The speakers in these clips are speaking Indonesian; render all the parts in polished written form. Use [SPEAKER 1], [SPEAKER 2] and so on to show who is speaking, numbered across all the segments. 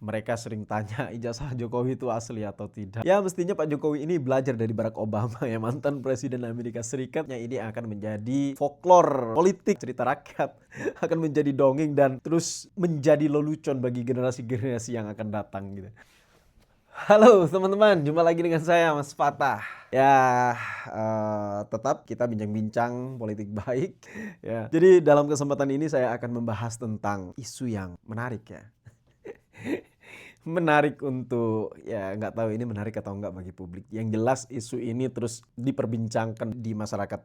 [SPEAKER 1] Mereka sering tanya ijazah Jokowi itu asli atau tidak. Ya mestinya Pak Jokowi ini belajar dari Barack Obama ya, mantan Presiden Amerika Serikatnya ini akan menjadi folklore politik, cerita rakyat, akan menjadi dongeng dan terus menjadi lelucon bagi generasi-generasi yang akan datang gitu. Halo teman-teman, jumpa lagi dengan saya Mas Fatah. Ya, tetap kita bincang-bincang politik baik ya. Jadi dalam kesempatan ini saya akan membahas tentang isu yang menarik ya. Menarik untuk ya nggak tahu ini menarik atau enggak bagi publik. Yang jelas isu ini terus diperbincangkan di masyarakat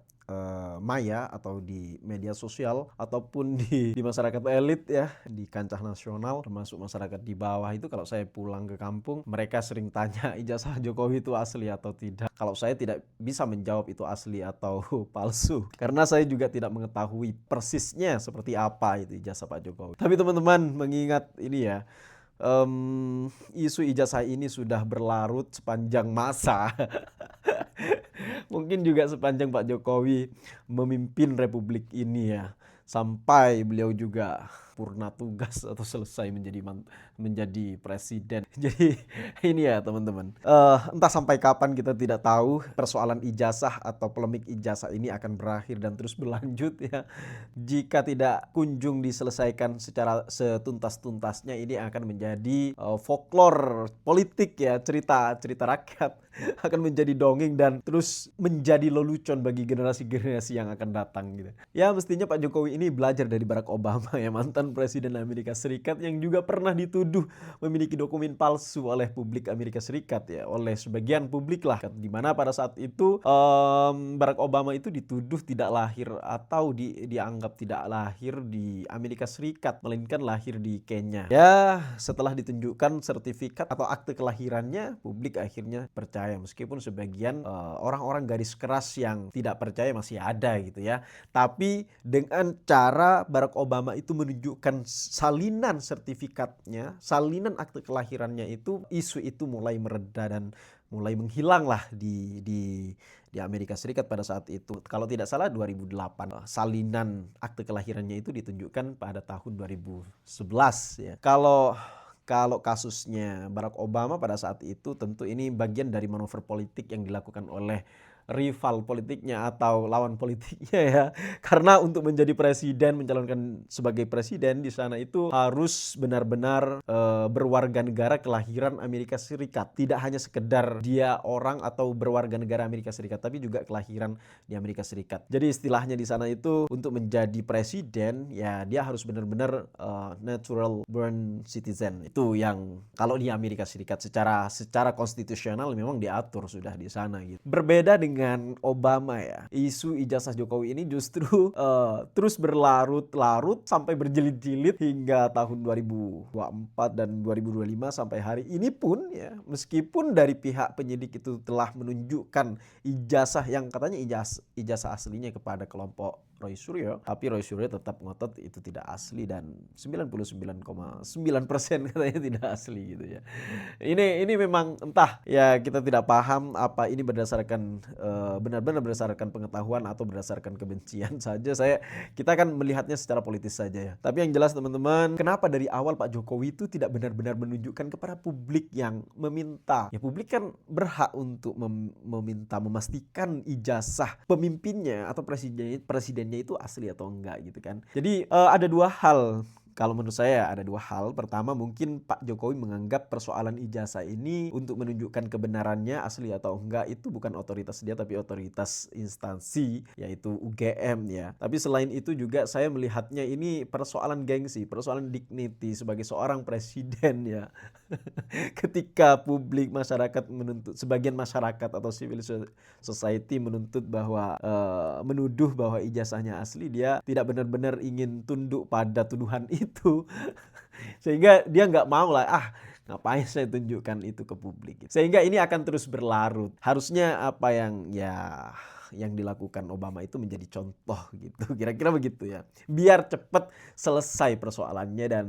[SPEAKER 1] maya atau di media sosial ataupun di masyarakat elit ya, di kancah nasional termasuk masyarakat di bawah itu. Kalau saya pulang ke kampung mereka sering tanya ijazah Jokowi itu asli atau tidak. Kalau saya tidak bisa menjawab itu asli atau palsu karena saya juga tidak mengetahui persisnya seperti apa itu ijazah Pak Jokowi. Tapi teman-teman mengingat ini ya, isu ijazah ini sudah berlarut sepanjang masa. Mungkin juga sepanjang Pak Jokowi memimpin republik ini ya. Sampai beliau juga purna tugas atau selesai menjadi presiden. Jadi ini ya teman-teman. Entah sampai kapan kita tidak tahu persoalan ijazah atau polemik ijazah ini akan berakhir dan terus berlanjut ya. Jika tidak kunjung diselesaikan secara setuntas-tuntasnya ini akan menjadi folklore politik ya, cerita rakyat akan menjadi dongeng dan terus menjadi lelucon bagi generasi-generasi yang akan datang gitu. Ya mestinya Pak Jokowi ini belajar dari Barack Obama ya, mantan Presiden Amerika Serikat yang juga pernah dituduh memiliki dokumen palsu oleh publik Amerika Serikat ya, oleh sebagian publik lah, di mana pada saat itu Barack Obama itu dituduh tidak lahir atau dianggap tidak lahir di Amerika Serikat, melainkan lahir di Kenya. Ya setelah ditunjukkan sertifikat atau akte kelahirannya, publik akhirnya percaya meskipun sebagian orang-orang garis keras yang tidak percaya masih ada gitu ya. Tapi dengan cara Barack Obama itu menunjukkan salinan sertifikatnya, salinan akte kelahirannya itu, isu itu mulai mereda dan mulai menghilang lah di Amerika Serikat pada saat itu. Kalau tidak salah 2008 salinan akte kelahirannya itu ditunjukkan pada tahun 2011 ya. Kalau kasusnya Barack Obama pada saat itu tentu ini bagian dari manuver politik yang dilakukan oleh rival politiknya atau lawan politiknya ya. Karena untuk menjadi presiden, mencalonkan sebagai presiden di sana itu harus benar-benar berwarga negara kelahiran Amerika Serikat. Tidak hanya sekedar dia orang atau berwarga negara Amerika Serikat, tapi juga kelahiran di Amerika Serikat. Jadi istilahnya di sana itu untuk menjadi presiden ya dia harus benar-benar natural born citizen. Itu yang kalau di Amerika Serikat secara konstitusional memang diatur sudah di sana gitu. Berbeda dengan Obama ya, isu ijazah Jokowi ini justru terus berlarut-larut sampai berjilid-jilid hingga tahun 2024 dan 2025 sampai hari ini pun ya, meskipun dari pihak penyidik itu telah menunjukkan ijazah yang katanya ijazah aslinya kepada kelompok Roy Suryo, tapi Roy Suryo tetap ngotot itu tidak asli dan 99,9% katanya tidak asli gitu ya. Ini memang entah ya, kita tidak paham apa ini berdasarkan benar-benar berdasarkan pengetahuan atau berdasarkan kebencian saja. Kita kan melihatnya secara politis saja ya. Tapi yang jelas teman-teman, kenapa dari awal Pak Jokowi itu tidak benar-benar menunjukkan kepada publik yang meminta. Ya publik kan berhak untuk meminta, memastikan ijazah pemimpinnya atau presidennya itu asli atau enggak gitu kan. Jadi ada dua hal. Kalau menurut saya ada dua hal. Pertama, mungkin Pak Jokowi menganggap persoalan ijazah ini untuk menunjukkan kebenarannya asli atau enggak itu bukan otoritas dia tapi otoritas instansi yaitu UGM ya. Tapi selain itu juga saya melihatnya ini persoalan gengsi, persoalan dignity sebagai seorang presiden ya. Ketika publik masyarakat menuntut, sebagian masyarakat atau civil society menuntut bahwa menuduh bahwa ijazahnya asli, dia tidak benar-benar ingin tunduk pada tuduhan itu. Sehingga dia nggak mau lah, ngapain saya tunjukkan itu ke publik. Sehingga ini akan terus berlarut. Harusnya apa yang ya yang dilakukan Obama itu menjadi contoh gitu. Kira-kira begitu ya. Biar cepat selesai persoalannya dan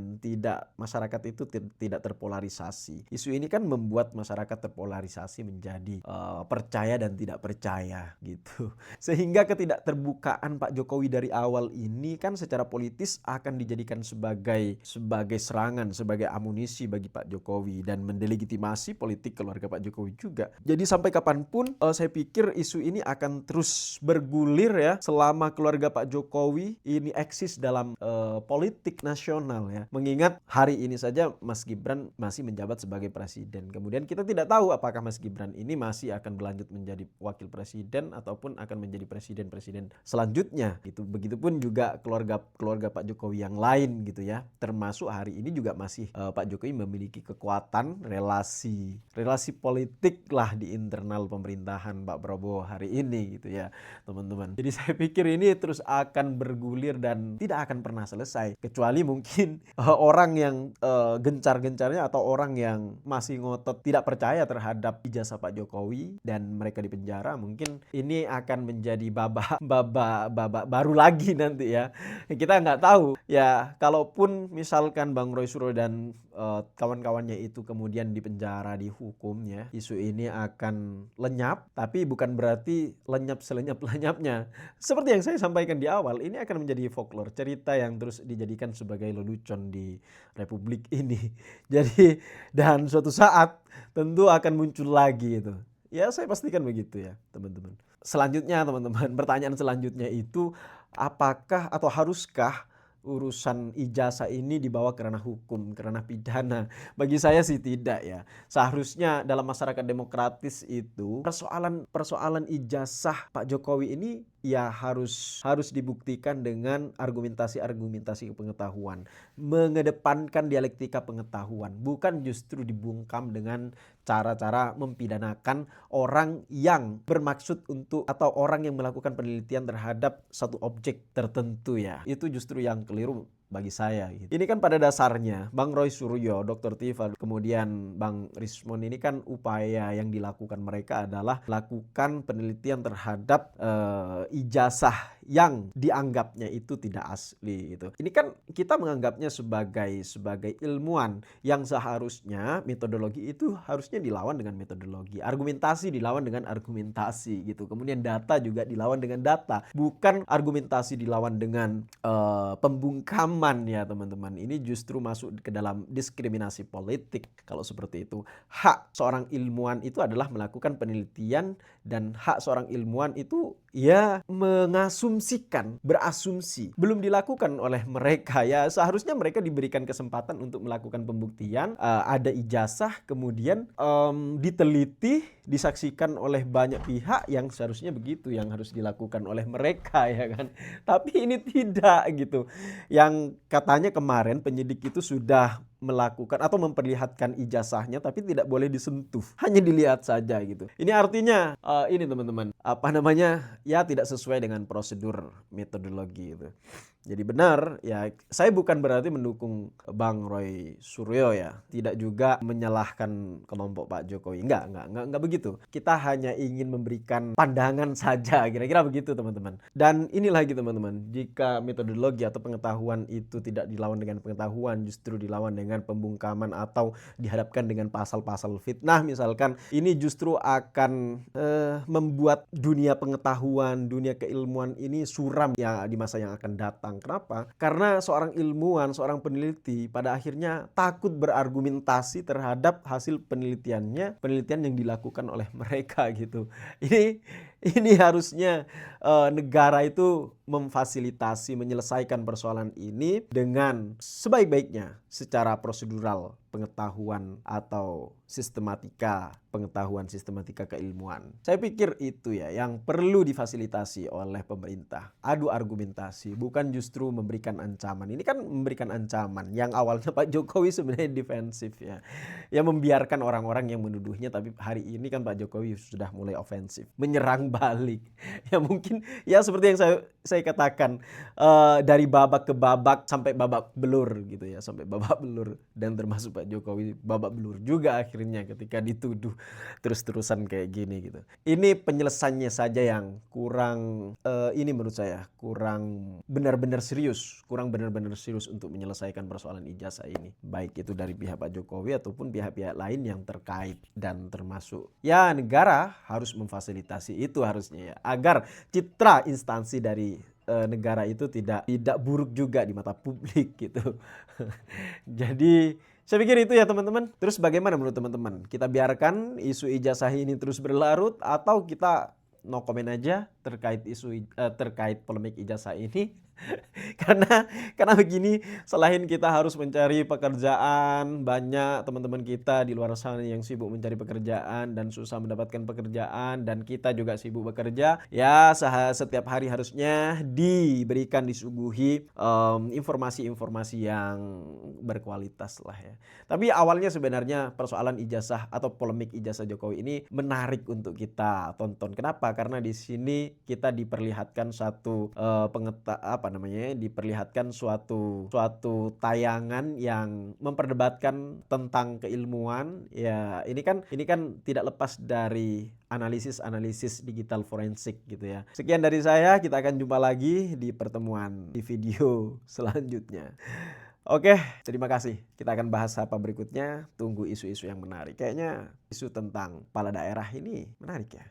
[SPEAKER 1] masyarakat itu tidak terpolarisasi. Isu ini kan membuat masyarakat terpolarisasi menjadi percaya dan tidak percaya gitu. Sehingga ketidakterbukaan Pak Jokowi dari awal ini kan secara politis akan dijadikan sebagai serangan, sebagai amunisi bagi Pak Jokowi dan mendelegitimasi politik keluarga Pak Jokowi juga. Jadi sampai kapanpun saya pikir isu ini akan terus bergulir ya selama keluarga Pak Jokowi ini eksis dalam politik nasional ya. Mengingat hari ini saja Mas Gibran masih menjabat sebagai presiden. Kemudian kita tidak tahu apakah Mas Gibran ini masih akan berlanjut menjadi wakil presiden ataupun akan menjadi presiden selanjutnya. Gitu. Begitupun juga keluarga Pak Jokowi yang lain gitu ya. Termasuk hari ini juga masih Pak Jokowi memiliki kekuatan relasi politik lah di internal pemerintahan Pak Prabowo hari ini gitu ya teman-teman. Jadi saya pikir ini terus akan bergulir dan tidak akan pernah selesai kecuali mungkin orang yang gencar-gencarnya atau orang yang masih ngotot tidak percaya terhadap ijazah Pak Jokowi dan mereka di penjara, mungkin ini akan menjadi babak baru lagi nanti ya. Kita nggak tahu ya, kalaupun misalkan Bang Roy Suryo dan kawan-kawannya itu kemudian dipenjara, dihukum ya, isu ini akan lenyap, tapi bukan berarti lenyap selenyap-lenyapnya. Seperti yang saya sampaikan di awal, ini akan menjadi folklore, cerita yang terus dijadikan sebagai lelucon di Republik ini. Jadi dan suatu saat tentu akan muncul lagi itu. Ya saya pastikan begitu ya teman-teman. Selanjutnya teman-teman, pertanyaan selanjutnya itu apakah atau haruskah urusan ijazah ini dibawa ke ranah hukum, ke ranah pidana? Bagi saya sih tidak ya. Seharusnya dalam masyarakat demokratis itu persoalan ijazah Pak Jokowi ini ya harus dibuktikan dengan argumentasi pengetahuan, mengedepankan dialektika pengetahuan, bukan justru dibungkam dengan cara-cara mempidanakan orang yang bermaksud untuk atau orang yang melakukan penelitian terhadap satu objek tertentu ya. Itu justru yang keliru bagi saya gitu. Ini kan pada dasarnya Bang Roy Suryo, Dr. Tifal, kemudian Bang Rismon ini kan upaya yang dilakukan mereka adalah lakukan penelitian terhadap ijazah yang dianggapnya itu tidak asli gitu. Ini kan kita menganggapnya sebagai ilmuwan yang seharusnya metodologi itu harusnya dilawan dengan metodologi, argumentasi dilawan dengan argumentasi gitu. Kemudian data juga dilawan dengan data, bukan argumentasi dilawan dengan pembungkaman ya teman-teman. Ini justru masuk ke dalam diskriminasi politik kalau seperti itu. Hak seorang ilmuwan itu adalah melakukan penelitian dan hak seorang ilmuwan itu ya mengasumsikan, berasumsi. Belum dilakukan oleh mereka ya. Seharusnya mereka diberikan kesempatan untuk melakukan pembuktian, ada ijazah, kemudian diteliti, disaksikan oleh banyak pihak yang seharusnya begitu yang harus dilakukan oleh mereka ya kan. Tapi ini tidak gitu. Yang katanya kemarin penyidik itu sudah melakukan atau memperlihatkan ijazahnya tapi tidak boleh disentuh, hanya dilihat saja gitu. Ini artinya ini teman-teman, ya tidak sesuai dengan prosedur metodologi itu. Jadi benar ya, saya bukan berarti mendukung Bang Roy Suryo ya, tidak juga menyalahkan kelompok Pak Jokowi, enggak begitu. Kita hanya ingin memberikan pandangan saja, kira-kira begitu teman-teman. Dan ini lagi teman-teman, jika metodologi atau pengetahuan itu tidak dilawan dengan pengetahuan, justru dilawan dengan pembungkaman atau dihadapkan dengan pasal-pasal fitnah misalkan, ini justru akan membuat dunia pengetahuan, dunia keilmuan ini suram ya di masa yang akan datang. Kenapa? Karena seorang ilmuwan, seorang peneliti pada akhirnya takut berargumentasi terhadap hasil penelitian yang dilakukan oleh mereka gitu. Ini harusnya negara itu memfasilitasi, menyelesaikan persoalan ini dengan sebaik-baiknya secara prosedural pengetahuan atau sistematika keilmuan. Saya pikir itu ya yang perlu difasilitasi oleh pemerintah. Adu argumentasi, bukan justru memberikan ancaman. Ini kan memberikan ancaman yang awalnya Pak Jokowi sebenarnya defensif ya. Yang membiarkan orang-orang yang menuduhnya, tapi hari ini kan Pak Jokowi sudah mulai ofensif, menyerang balik. Ya mungkin ya seperti yang saya katakan, dari babak ke babak sampai babak belur gitu ya, sampai babak belur, dan termasuk Pak Pak Jokowi babak belur juga akhirnya ketika dituduh terus-terusan kayak gini gitu. Ini penyelesaiannya saja yang kurang, ini menurut saya, kurang benar-benar serius, untuk menyelesaikan persoalan ijazah ini. Baik itu dari pihak Pak Jokowi ataupun pihak-pihak lain yang terkait, dan termasuk ya negara harus memfasilitasi itu harusnya ya, agar citra instansi dari negara itu tidak buruk juga di mata publik gitu. Jadi saya pikir itu ya teman-teman. Terus bagaimana menurut teman-teman? Kita biarkan isu ijazah ini terus berlarut atau kita no comment aja terkait terkait polemik ijazah ini? Karena begini, selain kita harus mencari pekerjaan, banyak teman-teman kita di luar sana yang sibuk mencari pekerjaan dan susah mendapatkan pekerjaan, dan kita juga sibuk bekerja. Ya, setiap hari harusnya disuguhi informasi-informasi yang berkualitas lah ya. Tapi awalnya sebenarnya persoalan ijazah atau polemik ijazah Jokowi ini menarik untuk kita tonton. Kenapa? Karena di sini kita diperlihatkan diperlihatkan suatu tayangan yang memperdebatkan tentang keilmuan. Ya, ini kan tidak lepas dari analisis digital forensik gitu ya. Sekian dari saya, kita akan jumpa lagi di pertemuan di video selanjutnya. Oke, terima kasih. Kita akan bahas apa berikutnya. Tunggu isu-isu yang menarik. Kayaknya isu tentang kepala daerah ini menarik ya.